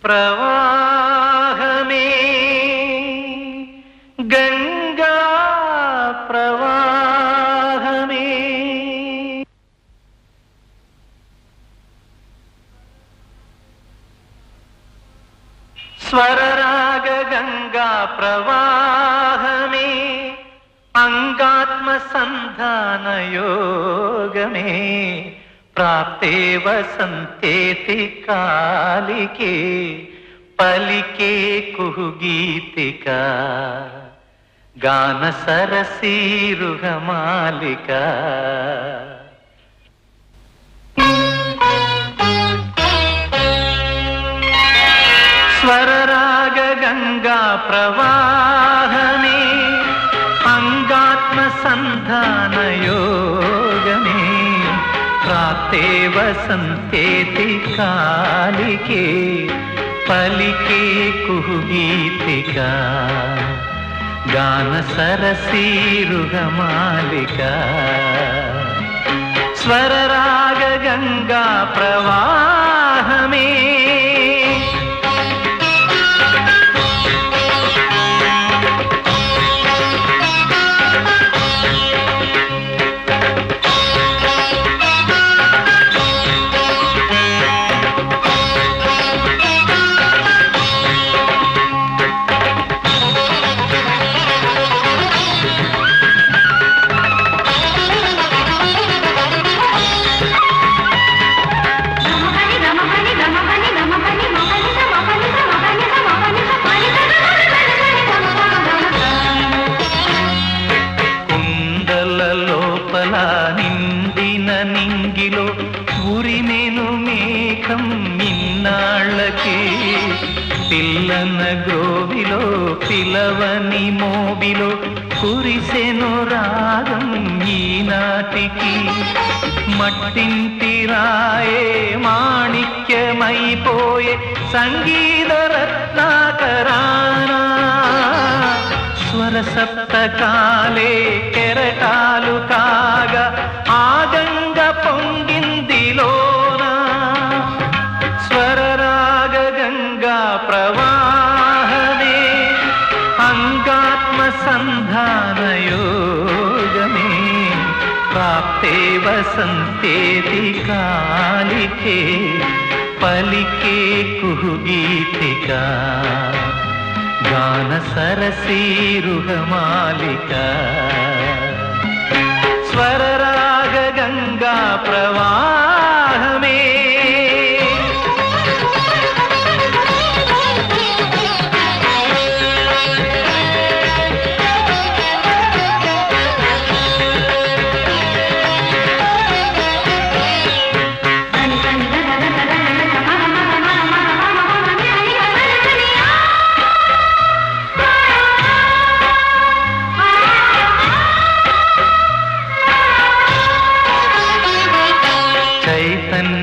ప్రవాహమే గంగా ప్రవాహమే స్వరరాగ గంగా ప్రవాహమే అంగాత్మ సంధాన యోగమే ప్రాప్తే వసంతేతి కాలికే పలికే కుహుగీతిక గాన సరసీరుహమాలిక స్వరరాగ గంగా ప్రవాహమే అంగాత్మ సంధాన యోగమే ప్రాప్తే వసంతేతి కాలికే పలికే కుహుగీతిక గాన సరసీరుహమాలిక స్వరరాగ గంగా ప్రవాహమే నిండిన నింగిలో ఉరిమెను మేఘం ఇన్నాళ్ళకి పిల్లన గ్రోవిలో పిలవని మోబిలో కురిసెను రాగం ఈనాటికి మట్టింటి రాయే మాణిక్యమైపోయే సంగీత రత్నాకరానా స్వర సప్తకాలే కెరటాలు కాగా ఆగంగ పొంగిందిలోన స్వరరాగ గంగా ప్రవాహమే అంగాత్మ సంధాన యోగమే ప్రాప్తే వసంతేతి కాలికే పలికే కుహుగీతిక గాన సరసీరుహమాలిక స్వరరాగ గంగా ప్రవాహమే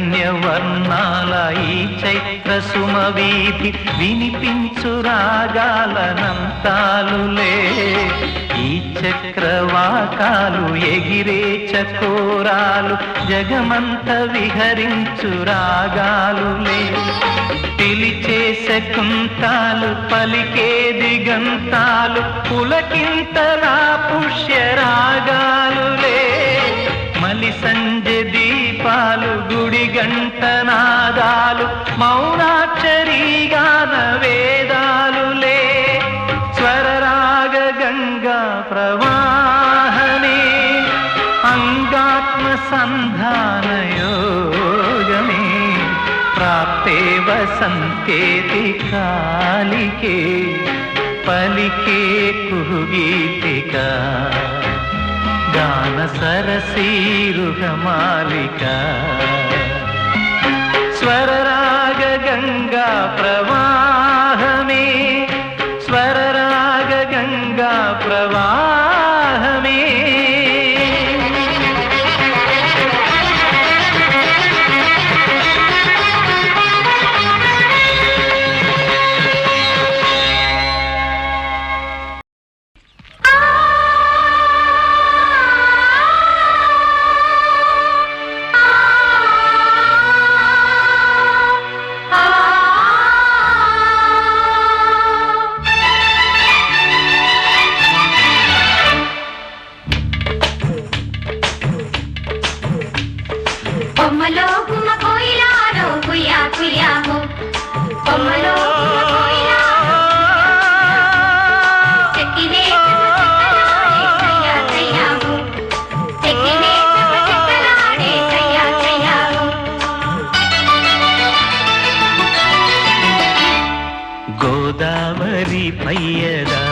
చైతన్యవర్ణాల ఈ చైత్ర సుమవీధి వినిపించు రాగాలనంతాలులే ఈ చక్రవాకాలు ఎగిరే చకోరాలు జగమంత విహరించు రాగాలులే పిలిచే శకుంతాలు పలికే దిగంతాలు పులకింతలా పుష్య రాగాలులే మలి సంజ దీపాలు గుడి గంటనాదాలు మౌనాక్షరీగాన వేదాలులే స్వరరాగ గంగా ప్రవాహమే అంగాత్మ సంధాన యోగమే ప్రాప్తే వసంతేతి కాలికే పలికే కుహుగీతిక గాన సరసీరుహమాలిక స్వరరాగ గంగా ప్రవాహమే స్వరరాగ గంగా ప్రవాహమే గోదావరి పయ్యదా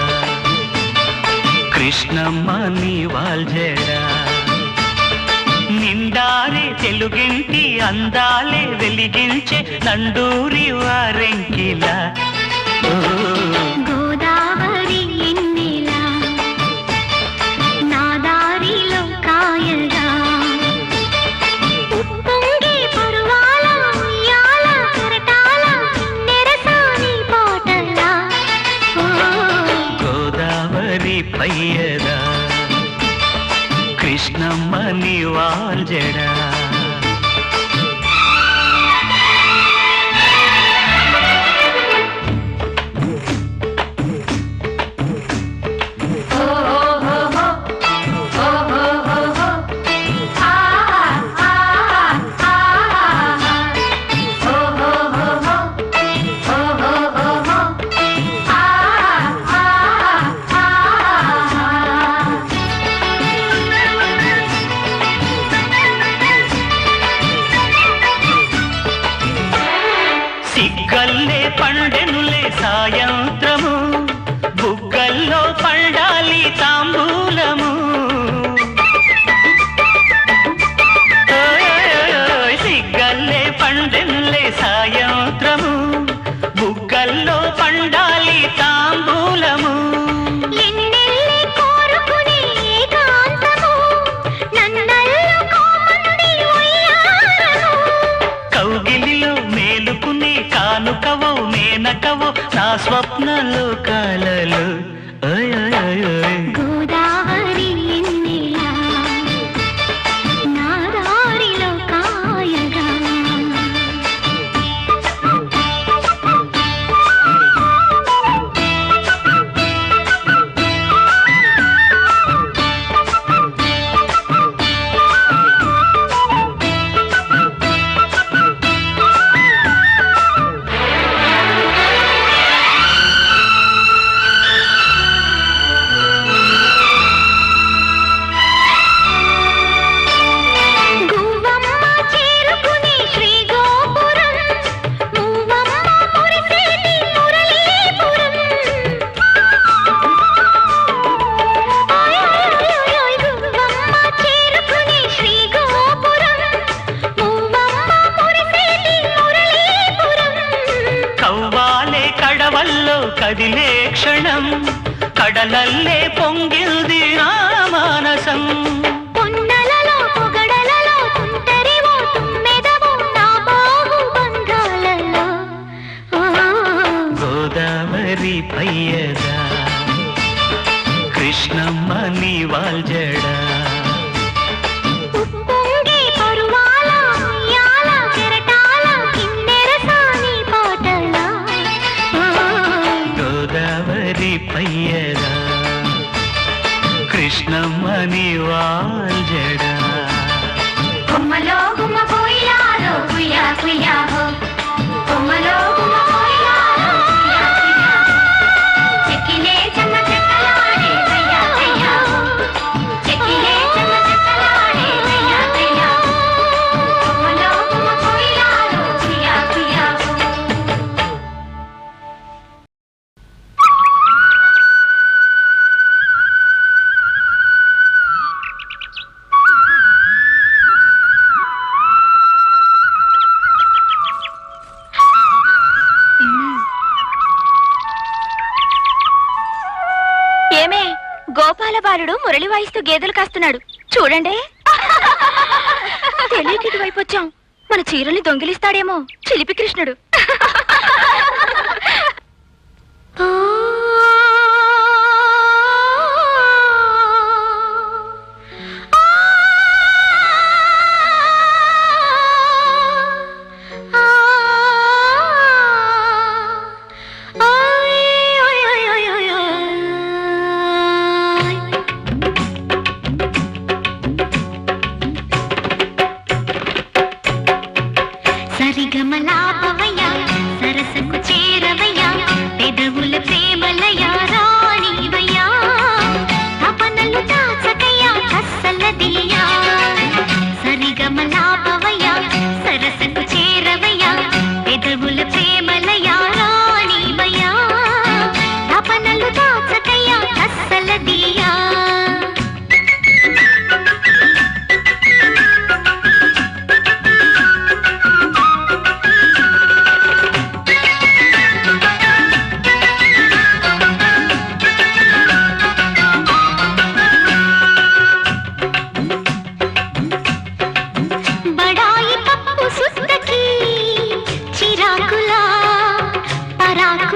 కృష్ణమ్మ నీ వాల్జేడా నిండారే తెలుగింటి అందాలే వెలిగించే నండూరి వారెంకిలా గోదావరి ఎన్నెలా నా దారిలో కాయగా ఉప్పొంగే పరువాల ఉయ్యాల కరటాల నెరసాని పాటలా గోదావరి పయ్యదా కృష్ణమ్మ నీ వాల్జేడా సిగ్గల్లే పండెనులే సాయంత్రము బుగ్గల్లో పండాలి తాంబూలము సిగ్గల్లే పండెనులే సాయంత్రము బుగ్గల్లో పండాలి తాంబూలము కౌగిలిలో మేలుకునే కానుకవో మేనకవో నా స్వప్నలో కలలు గోదావరి ఎన్నెలా నా దారిలో కాయగా కదిలే క్షణం కడలల్లే పొంగిల్ది నా మానసం పొన్నలలో పొగడలలో తుంటరివో తుమ్మెదవో నా బాగు బంధాలలో గోదావరి పయ్యదా కృష్ణమ్మ నీ వాల్జడా పయ్యదా కృష్ణమ్మ నీ వాల్జడా కొమ్మలో గుమ్మ పోయిలాలో కుయ్యా కుయ్యా హో కొమ్మలో గుమ్మ పోయిలాలో కుయ్యా కుయ్యా చెక్కిలే చెమ్మ చెక్కలాడే కయ్యా కయ్యా చెక్కిలే చెమ్మ చెక్కలాడే కయ్యా కయ్యా కొమ్మలో గుమ్మ పోయిలాలో కుయ్యా కుయ్యా ఏమే గోపాల బాలుడు మురళి వాయిస్తూ గేదెలు కాస్తున్నాడు చూడండి. తెలియక ఇటువైపు వచ్చాం. మన చీరల్ని దొంగిలిస్తాడేమో చిలిపి కృష్ణుడు. సరిగమలాపవయ్యా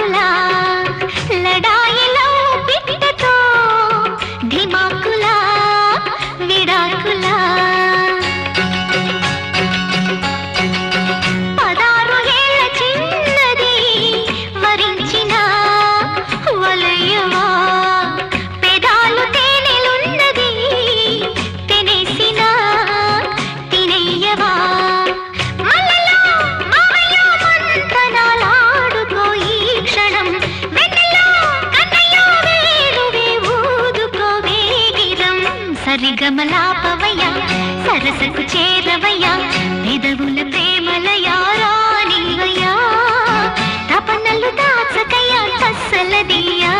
ఆకులా లడాయిలో పిట్టతో ధిమాకులా విడాకులా 16 ఏళ్ల చిన్నది వరించిన వలయవా పెదాలు తేనెలున్నది తినేసిన తినయ్యవా మల్లెలో మావయ్యో మంతనాలాడుకో ఈ క్షణం వెన్నెల్లో కన్నయ్యో వేడువే ఊదుకో వేగిరం సరిగమలాపవయ్యా సరసకు చేరవయ్యా పెదవుల ప్రేమలయా రానివయ్యా తపనలు దాచకయ్యా కస్సలదియా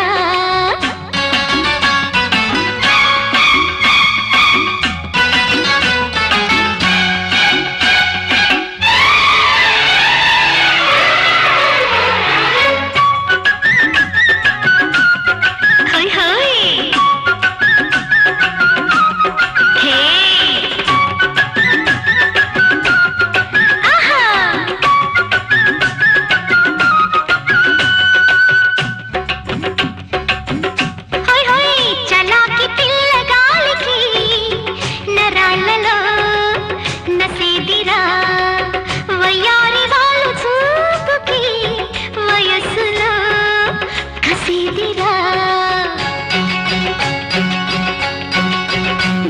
హోయ్ హోయ్ హే ఆహా హోయ్ హోయ్ చలాకి పిల్లగాలికి నరాళ్ళలో నసేదిరా వయ్యారి వాళ్ళు చూపుకి వయస్సులో కసేదిరా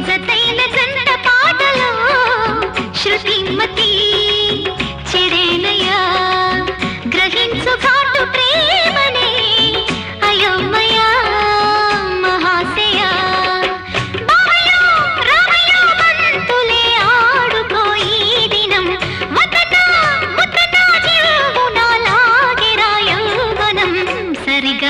జతైన జంట పాటలో శృతిమతి చెడేనయ్యా గ్రహించు ఘాటు ప్రేమనే అయోమయ మహాశయ బావయ్యో రామయ్యో బంతులే ఆడుకో ఈ దినం వదన ముద్దన జీవున లాగిరా యౌవనం సరిగ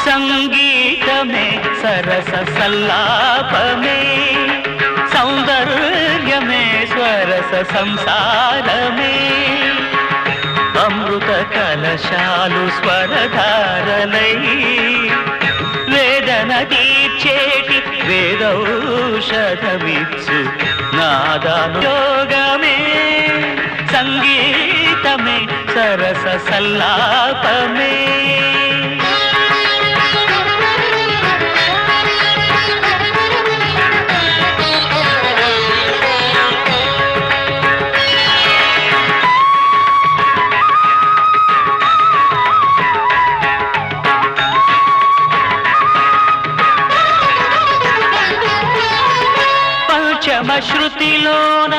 సంగీతమే సరస సల్లాపమే సౌందర్యమే స్వరస సంసారమే అమృత కలశాలు స్వరధారలై వేదన తీర్చేటి వేదౌషధమిచ్చు నాదాను యోగమే సంగీతమే సరస సల్లాపమే శృతిలోన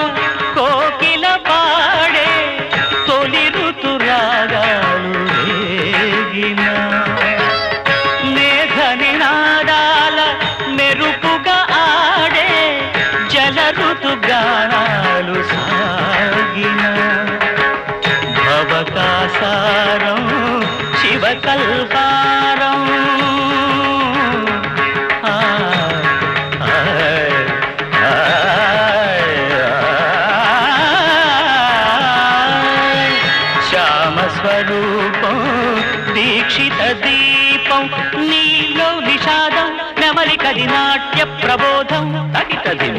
కోకిల పాడే తొలి ఋతురాగాలు రేగిన మేఘ నినాదాల మెరుపుగా ఆడే జల ఋతుగానాలు సాగిన భవకాసారం శివకల్పారం స్వరూపం దీక్షిత దీపం నీలో నిషాదం నెమలికది నాట్య ప్రబోధం తగితది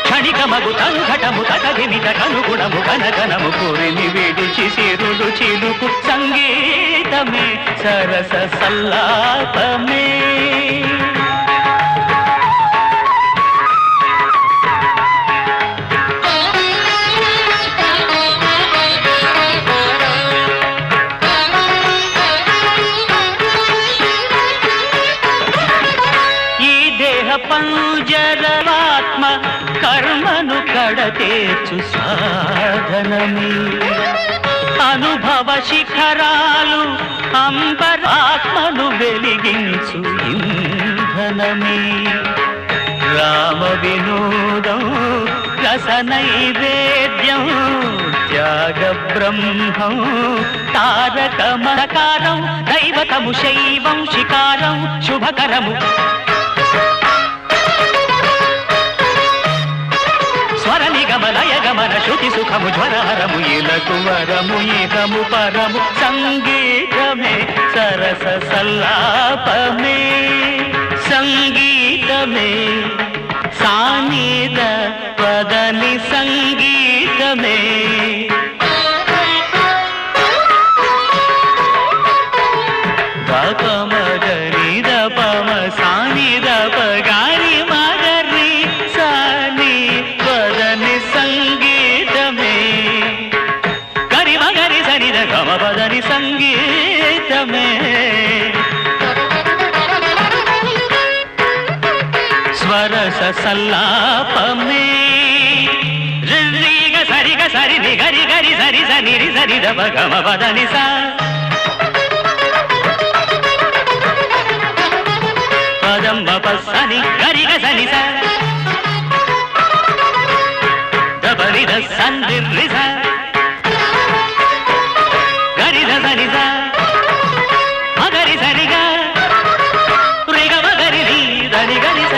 క్షణికమగు సంఘటము తటదిమి తటనుగుణము గనగనము పూరిని విడిచి సిరులు చిలుకు సంగీతమే సరస సల్లాపమే తీర్చు సాధనమే అనుభవ శిఖరాలు అంబరాత్మను వెలిగించు ఇంధనమే రామ వినోదం రస నైవేద్యం త్యాగ బ్రహ్మం తారక మరకారం దైవతము శైవం శికారం శుభకరము స్వర నిగమ లయ గమన శృతి సుఖము జ్వరహరము ఇలకు వరము ఇహము పరము సంగీతమే సరస సల్లాపమే సంగీతమే సానిద పదని సంగీతమే గమగరి దపమ సానిద పగారి మగరి సాని పదని సంగీతమే గరి మగరి సనిద గమ పదని సంగీతమే స్వరస సల్లాపమే రిగ సరిగ సరి ని గరి గరి సరి సని రి సరి దప గమ పదని సా పదం పసని గరి గ సని స దబరి ద సంది రి స గరి ద సని స మగరి సరి గ రి గ మగరి రి దని గరి స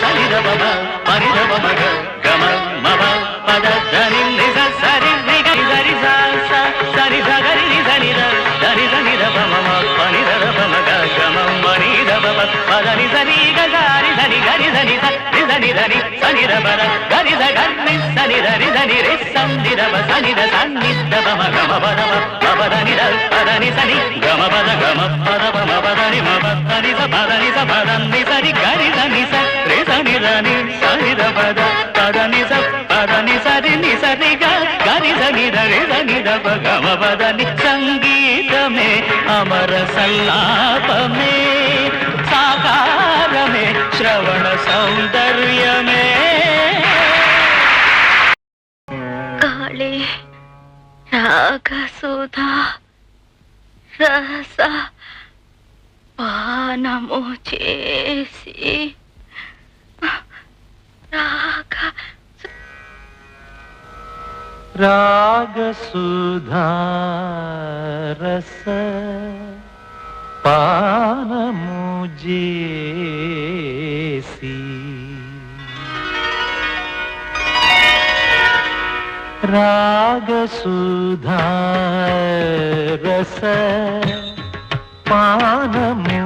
దని ద బబ పరి ద బమ గ గమ మబ పద దని ని స సరి రి గరి సరి స స సరి స గరి రి సని ద దని దని ద బమ మ పని ద బమ గ గమ మని ద బబ పదని సరి గ గరి దని గరి దని స రి దని దని సని ద బర గరి ద గరి సని ద రి దని రి సంది ద బ సని ద సని ద బమ గమ పద బ పదని ద పదని సని గమ పద గమ పద బమ పదని మ పదని స పదని స పదని సరి గరి దని స రి సని దని సని ద పద పదని స పదని సరి ని సరి గ గరి సని ద రి సని ద బ గమ పదని సంగీతమే అమర సల్లాపమే సాకారమే శ్రవణ సౌందర్యమే కాళీ రాగ సుధా రస పానము చేసి రాగ రాగసుధా రస పానము చేసి రాగసుధా రస పానము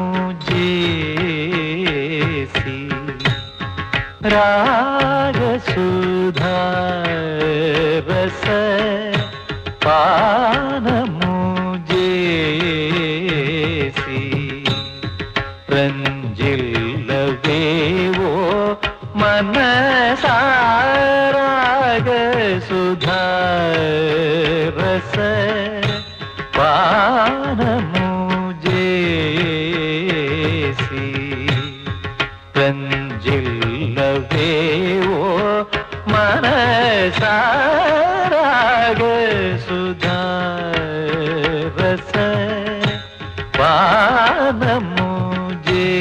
చేసి రాగసుధా రస పానము చేసి రంజిల్లవేవో మనసా రాగసుధా రస పానము చేసి రంజిల్లవేవో మనసా రాగసుధా రస పానము చేసి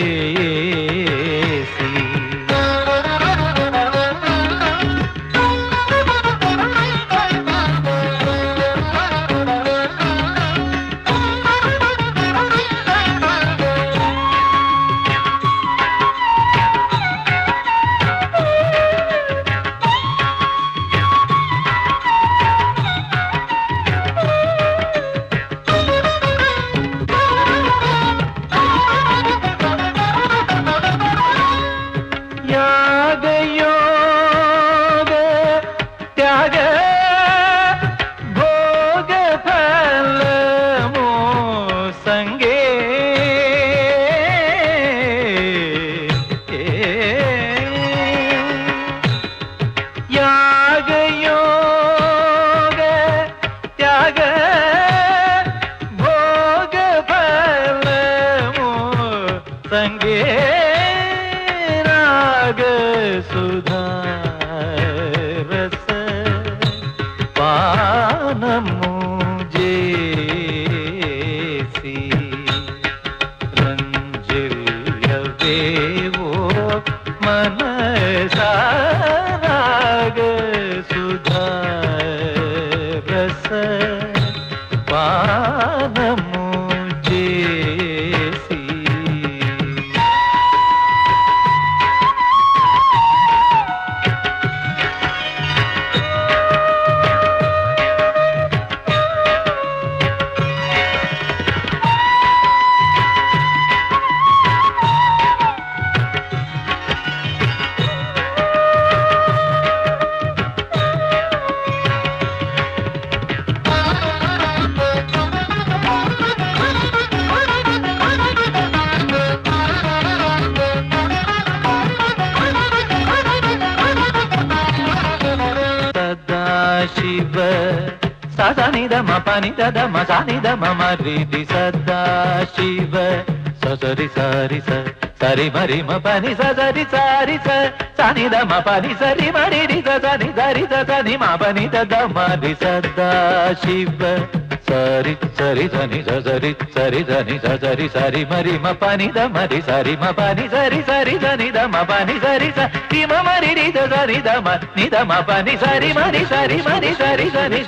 संगे राग सुधा रस సనిద మపని దద మసనిద మమ రీతి సదా శివ సరి సారి సరి మరి మపని సరి సారి సనిద మపని సరి మరి రి సని సరి సని మపని దద మరి సదా శివ సరి సరి సని సరి సరి సని సరి సరి మరి మపని ద మరి సరి మపని సరి సరి సని ద మపని సరి సరి మరి రి సరి ద ని ద మపని సరి మరి సరి మరి సరి సని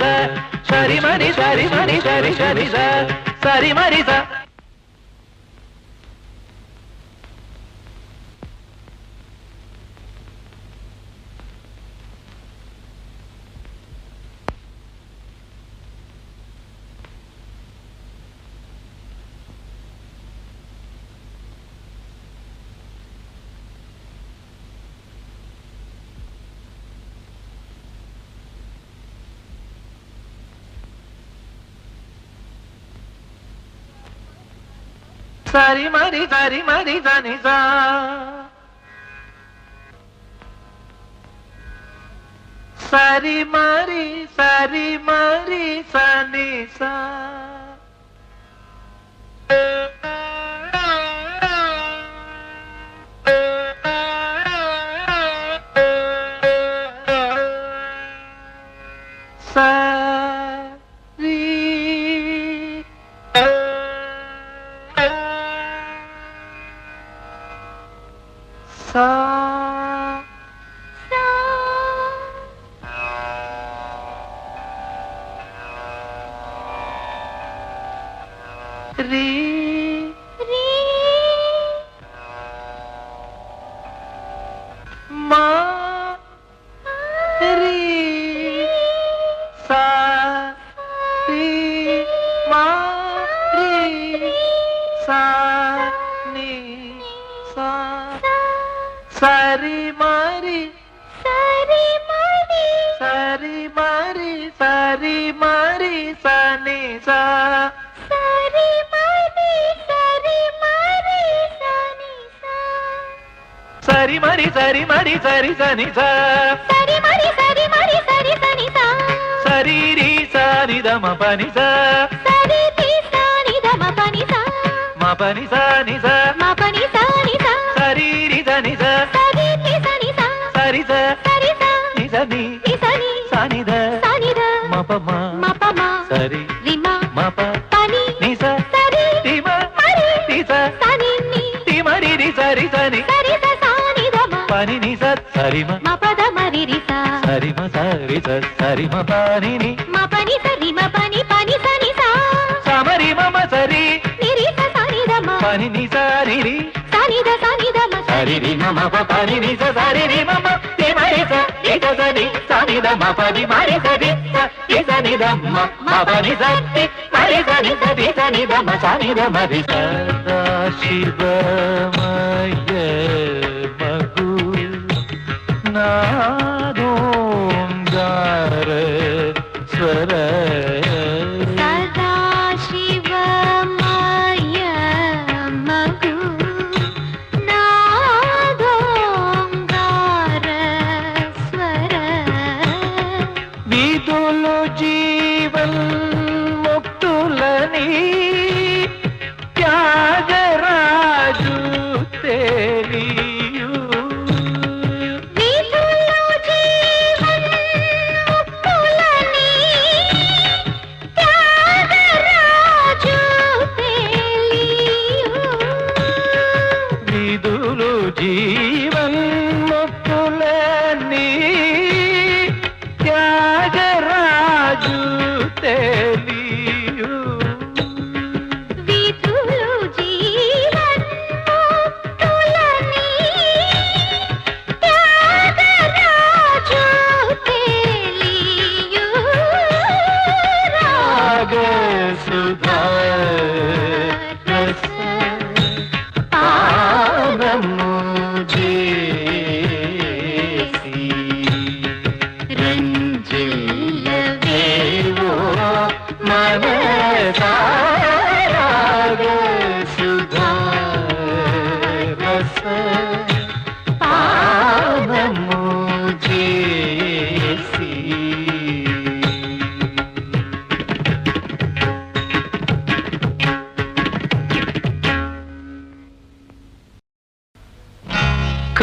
సరి మరి సరి మరి సరి సరి సరి మరి స సరి మరి సరి మరి సని సరి మరి సని సరి మరి సరి మరి సరి మరి సరి మరి సని సరి మరి సరి మరి సని సరి మరి సరి మరి సరి సని సరి మరి సరి మరి సరి సని సరి రి సని ద మ పని సరి రి సని ద మ పని మపని సని మపని సని సరి రి సని సరి రి సని సరి సరి ని సని సని ద మపమ మపమ సరి రిమ మప పని ని సరి రిమ మరి ని సని ని తి మరి రి సరి సని సరి సని ద మ పని ని సరి మ మపద మరి రి సరి మ సరి సరి మ పని ని మపని సరి మ పని పని సని సమరి మమ సరి పని ని సరి రి సని ద మ సరి రి మమ పని ని సరి రి మమ తి మరి సరి సని సని ద మ పని మరి సరి సని ద మ పని సరి మరి సని సని ద మ సని ద మరి సదా శివమయ మగు నాదోంగార స్వర త్యాగరాజు తెలియు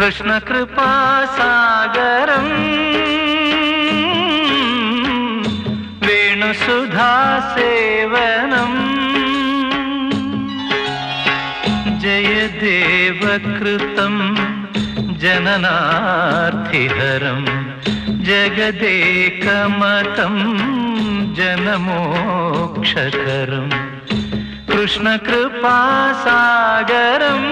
కృష్ణ కృపా సాగరం వేణు సుధా సేవనం జయదేవ కృతం జననార్థిహరం జగదేకమతం జనమోక్షకరం కృష్ణ కృపా సాగరం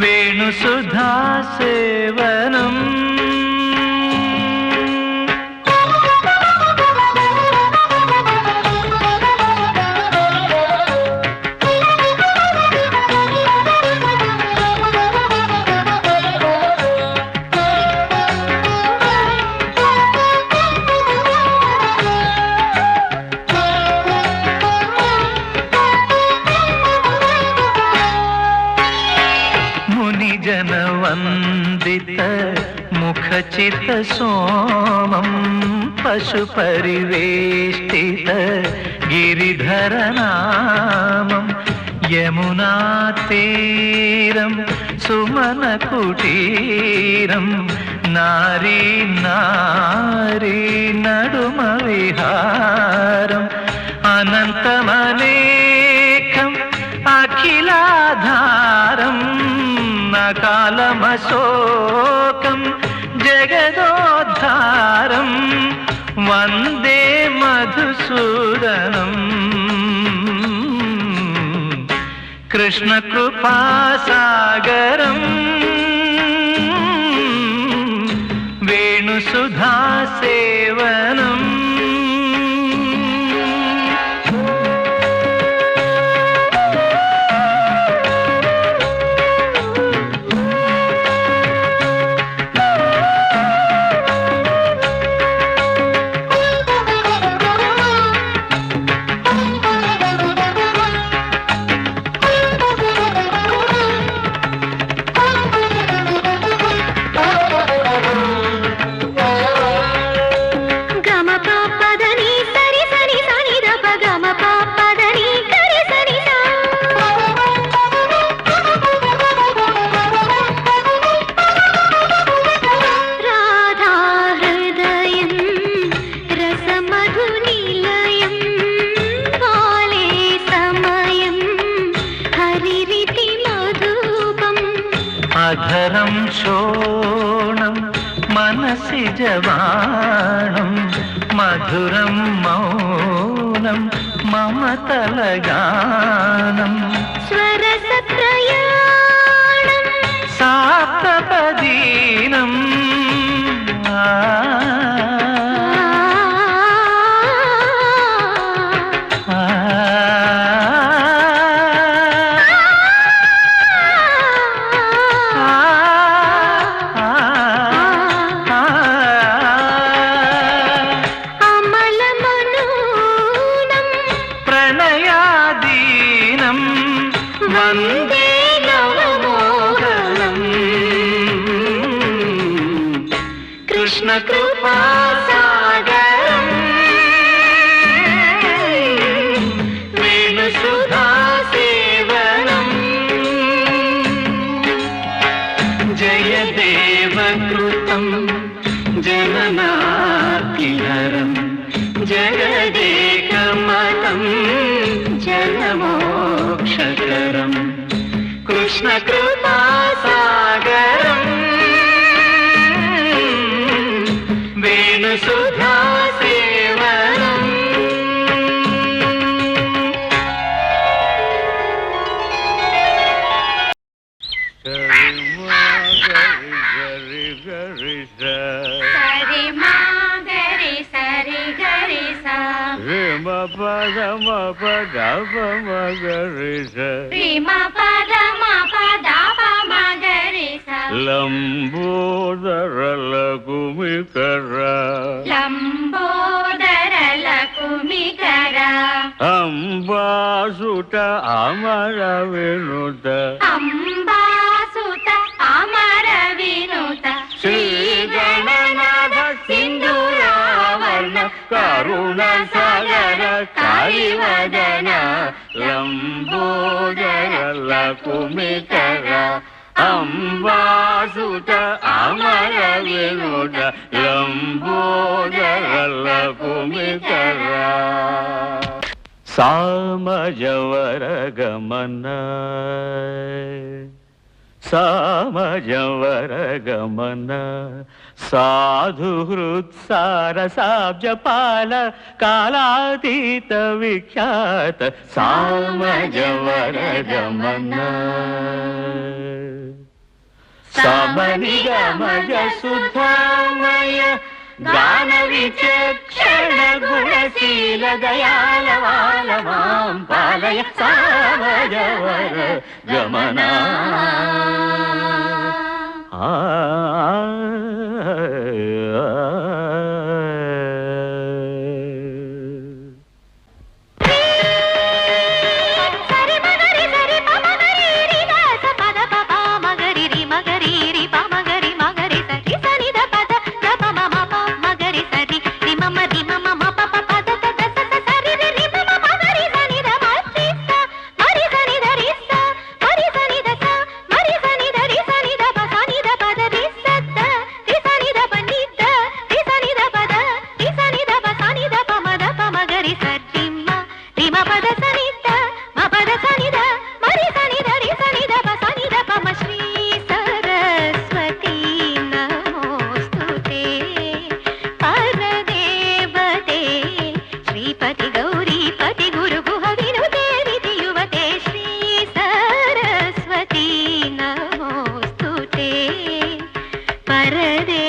వేణు సుధా సేవనం जनवन्दित मुखचित सोमं पशुपरिवेष्टित गिरिधरनामं यमुनातीरं सुमनकुटीरं नारी नारी नडुमविहारम् अनन्तमनेकम् अखिलाधारम् कालमशोकं जगदोद्धारं वन्दे मधुसूदनं कृष्णकृपासागरं वेणुसुधा सेवनम् अधरं शोणं मनसि जवाणं मधुरं मौनं ममतलगानं स्वरसप्रयाणं साप्तपदीनं वन्दे नवमोहनम् कृष्णकृपासागरं वेणुसुधा सेवनम् जयदेवकृतं जननार्तिहरं जगदेकमतं जनमोक्षकरम् कृष्णकृपासागरं वेणुसुधा सेवनम् लंबोदर लकुमिकर अंबासुत अमर विनुत श्री गणनाथ सिंधुरावर्ण करुण सागर कालिवदना లంబోదర లకుమికర అంబాసుత అమర వినుత లంబోదర లకుమికర సామజవర గమన సామజవర గమన సాధుహృత్సారసాబ్జపాల కాలాతీత విఖ్యాత సామజవర గమన సమనిగమజ సుధామయ గాన విచక్షణ గుణశీల దయాలవాల మాం పాలయ సామజవర గమనా పరదే